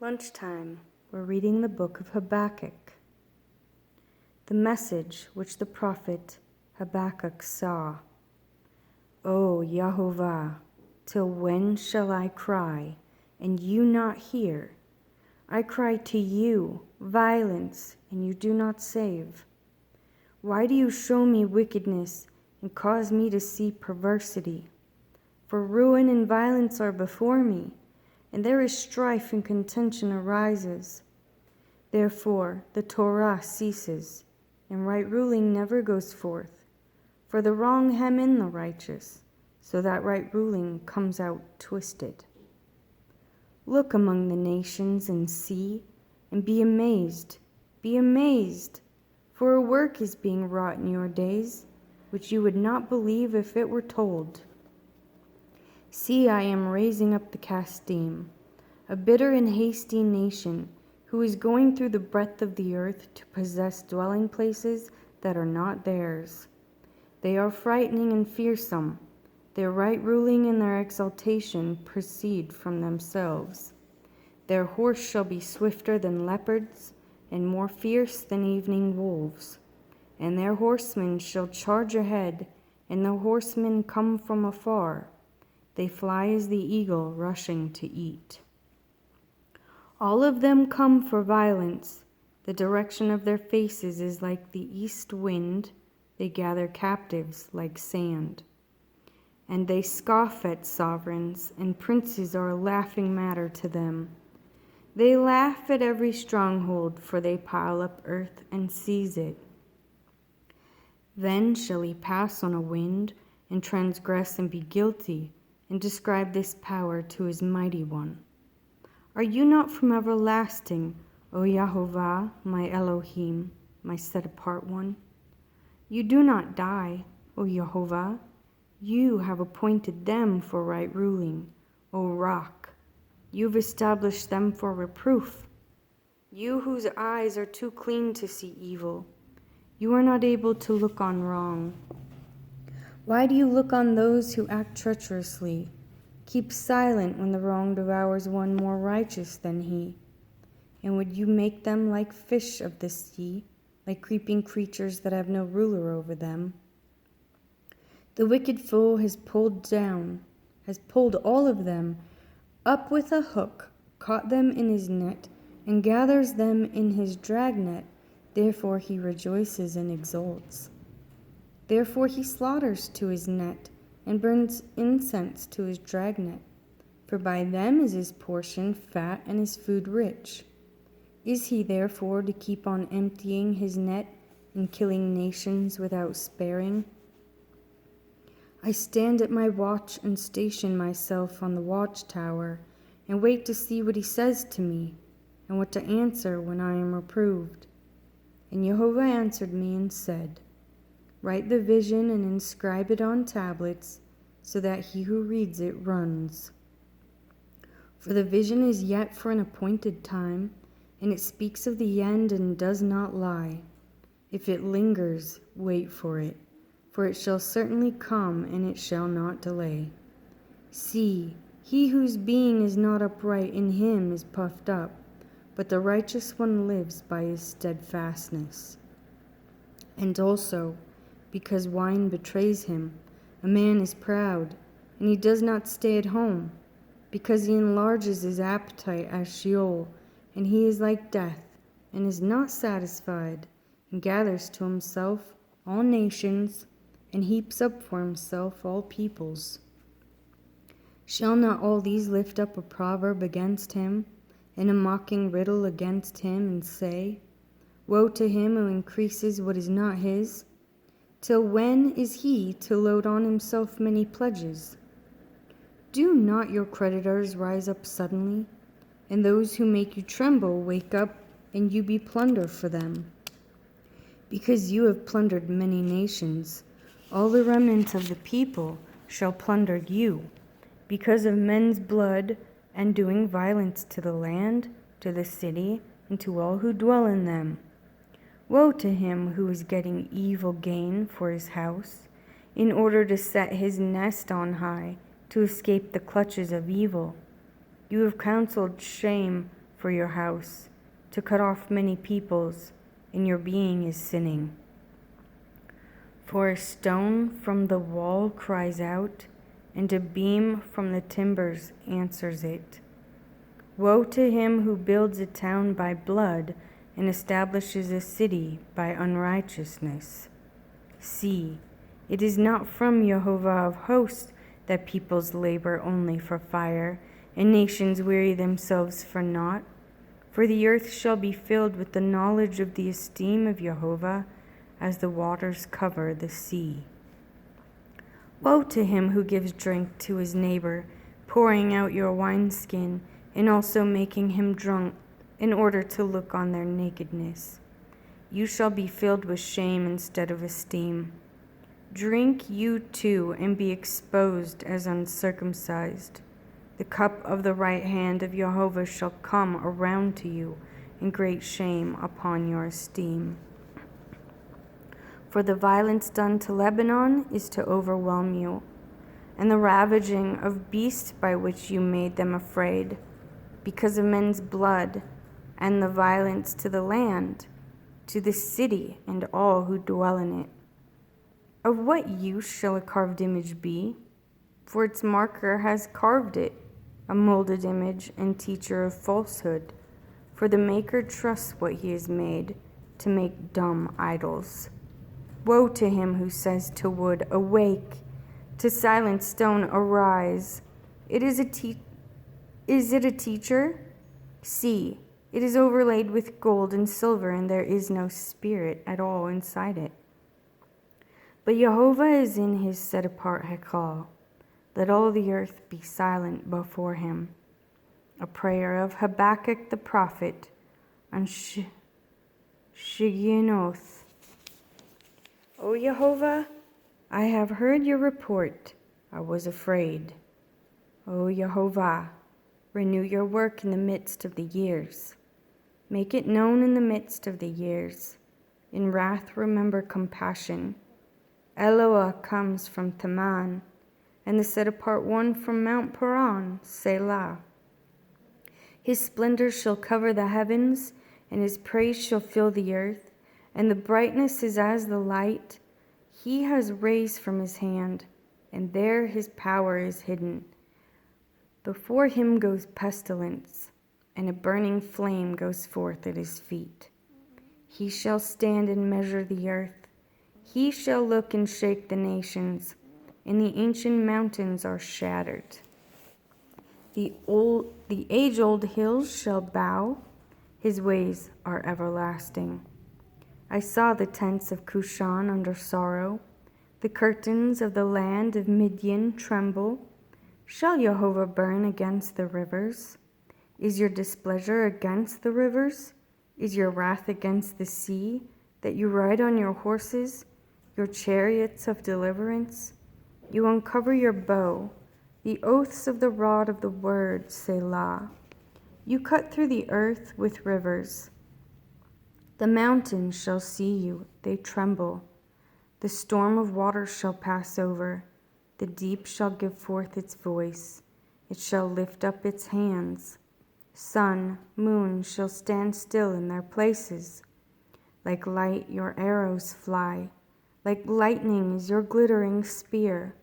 Lunchtime, we're reading the book of Habakkuk. The message which the prophet Habakkuk saw. O Yahovah, till when shall I cry, and you not hear? I cry to you, violence, and you do not save. Why do you show me wickedness and cause me to see perversity? For ruin and violence are before me, and there is strife and contention arises. Therefore the Torah ceases, and right ruling never goes forth. For the wrong hem in the righteous, so that right ruling comes out twisted. Look among the nations and see, and be amazed, for a work is being wrought in your days, which you would not believe if it were told. See, I am raising up the Kasdim, a bitter and hasty nation, who is going through the breadth of the earth to possess dwelling places that are not theirs. They are frightening and fearsome. Their right ruling and their exaltation proceed from themselves. Their horse shall be swifter than leopards, and more fierce than evening wolves. And their horsemen shall charge ahead, and the horsemen come from afar. They fly as the eagle rushing to eat. All of them come for violence. The direction of their faces is like the east wind. They gather captives like sand. And they scoff at sovereigns, and princes are a laughing matter to them. They laugh at every stronghold, for they pile up earth and seize it. Then shall he pass on a wind, and transgress and be guilty, and describe this power to his mighty one. Are you not from everlasting, O Yahovah, my Elohim, my set-apart one? You do not die, O Yahovah. You have appointed them for right ruling, O Rock. You've established them for reproof. You whose eyes are too clean to see evil. You are not able to look on wrong. Why do you look on those who act treacherously? Keep silent when the wrong devours one more righteous than he. And would you make them like fish of the sea, like creeping creatures that have no ruler over them? The wicked foe has pulled all of them up with a hook, caught them in his net, and gathers them in his dragnet. Therefore he rejoices and exults. Therefore he slaughters to his net, and burns incense to his dragnet. For by them is his portion fat and his food rich. Is he therefore to keep on emptying his net and killing nations without sparing? I stand at my watch and station myself on the watchtower, and wait to see what he says to me, and what to answer when I am reproved. And Jehovah answered me and said, Write the vision and inscribe it on tablets, so that he who reads it runs. For the vision is yet for an appointed time, and it speaks of the end and does not lie. If it lingers, wait for it shall certainly come, and it shall not delay. See, he whose being is not upright in him is puffed up, but the righteous one lives by his steadfastness. And also, because wine betrays him, a man is proud, and he does not stay at home, because he enlarges his appetite as Sheol, and he is like death, and is not satisfied, and gathers to himself all nations, and heaps up for himself all peoples. Shall not all these lift up a proverb against him, and a mocking riddle against him, and say, Woe to him who increases what is not his? Till when is he to load on himself many pledges? Do not your creditors rise up suddenly, and those who make you tremble wake up, and you be plunder for them? Because you have plundered many nations, all the remnant of the people shall plunder you, because of men's blood and doing violence to the land, to the city, and to all who dwell in them. Woe to him who is getting evil gain for his house, in order to set his nest on high, to escape the clutches of evil. You have counseled shame for your house, to cut off many peoples, and your being is sinning. For a stone from the wall cries out, and a beam from the timbers answers it. Woe to him who builds a town by blood and establishes a city by unrighteousness. See, it is not from Jehovah of hosts that peoples labor only for fire, and nations weary themselves for naught. For the earth shall be filled with the knowledge of the esteem of Jehovah, as the waters cover the sea. Woe to him who gives drink to his neighbor, pouring out your wineskin, and also making him drunk, in order to look on their nakedness. You shall be filled with shame instead of esteem. Drink you too, and be exposed as uncircumcised. The cup of the right hand of Jehovah shall come around to you, in great shame upon your esteem. For the violence done to Lebanon is to overwhelm you, and the ravaging of beasts by which you made them afraid, because of men's blood, and the violence to the land, to the city and all who dwell in it. Of what use shall a carved image be? For its marker has carved it, a molded image and teacher of falsehood. For the maker trusts what he has made, to make dumb idols. Woe to him who says to wood, awake, to silent stone, arise. Is it a teacher? See, it is overlaid with gold and silver, and there is no spirit at all inside it. But Jehovah is in his set-apart Hekal. Let all the earth be silent before him. A prayer of Habakkuk the prophet on Shigionoth. O Jehovah, I have heard your report. I was afraid. O Jehovah, renew your work in the midst of the years. Make it known in the midst of the years. In wrath remember compassion. Eloah comes from Teman, and the set-apart one from Mount Paran, Selah. His splendor shall cover the heavens, and his praise shall fill the earth, and the brightness is as the light. He has rays from his hand, and there his power is hidden. Before him goes pestilence, and a burning flame goes forth at his feet. He shall stand and measure the earth. He shall look and shake the nations, and the ancient mountains are shattered. The age-old hills shall bow. His ways are everlasting. I saw the tents of Cushan under sorrow. The curtains of the land of Midian tremble. Shall Jehovah burn against the rivers? Is your displeasure against the rivers? Is your wrath against the sea, that you ride on your horses, your chariots of deliverance? You uncover your bow, the oaths of the rod of the word, Selah. You cut through the earth with rivers. The mountains shall see you, they tremble. The storm of waters shall pass over. The deep shall give forth its voice. It shall lift up its hands. Sun, moon shall stand still in their places. Like light your arrows fly. Like lightning is your glittering spear.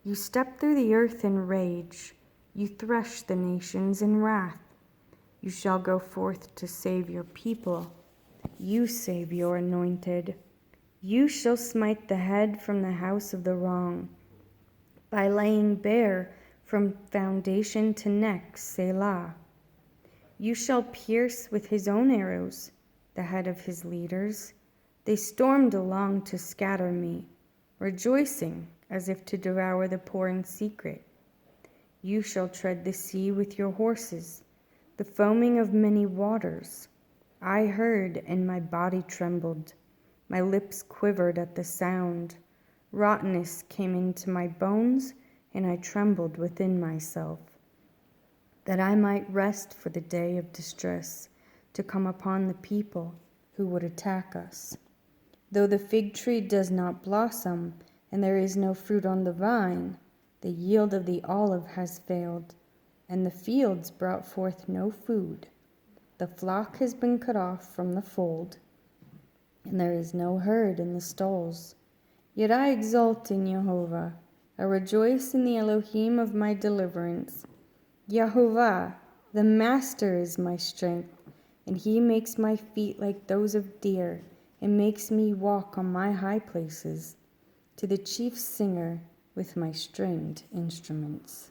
You step through the earth in rage. You thresh the nations in wrath. You shall go forth to save your people. You save your anointed. You shall smite the head from the house of the wrong, by laying bare from foundation to neck, Selah. You shall pierce with his own arrows the head of his leaders. They stormed along to scatter me, rejoicing as if to devour the poor in secret. You shall tread the sea with your horses, the foaming of many waters. I heard, and my body trembled. My lips quivered at the sound. Rottenness came into my bones, and I trembled within myself, that I might rest for the day of distress to come upon the people who would attack us. Though the fig tree does not blossom, and there is no fruit on the vine, the yield of the olive has failed, and the fields brought forth no food. The flock has been cut off from the fold, and there is no herd in the stalls. Yet I exult in Jehovah. I rejoice in the Elohim of my deliverance. Jehovah, the Master, is my strength, and he makes my feet like those of deer, and makes me walk on my high places, to the chief singer with my stringed instruments.